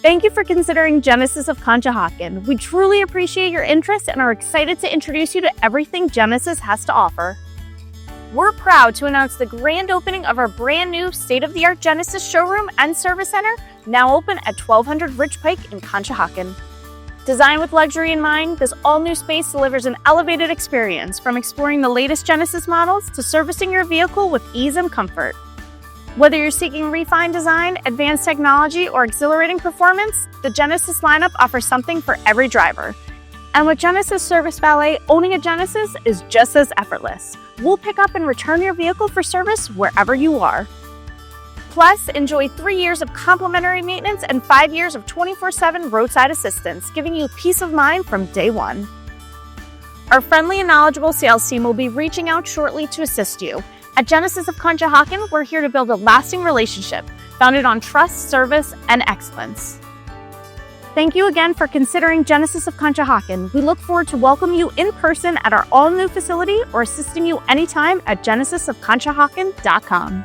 Thank you for considering Genesis of Conshohocken. We truly appreciate your interest and are excited to introduce you to everything Genesis has to offer. We're proud to announce the grand opening of our brand new state-of-the-art Genesis showroom and service center, now open at 1200 Ridge Pike in Conshohocken. Designed with luxury in mind, this all-new space delivers an elevated experience, from exploring the latest Genesis models to servicing your vehicle with ease and comfort. Whether you're seeking refined design, advanced technology, or exhilarating performance, the Genesis lineup offers something for every driver. And with Genesis Service Valet, owning a Genesis is just as effortless. We'll pick up and return your vehicle for service wherever you are. Plus, enjoy 3 years of complimentary maintenance and 5 years of 24/7 roadside assistance, giving you peace of mind from day one. Our friendly and knowledgeable sales team will be reaching out shortly to assist you. At Genesis of Conshohocken, we're here to build a lasting relationship founded on trust, service, and excellence. Thank you again for considering Genesis of Conshohocken. We look forward to welcoming you in person at our all-new facility or assisting you anytime at genesisofconshohocken.com.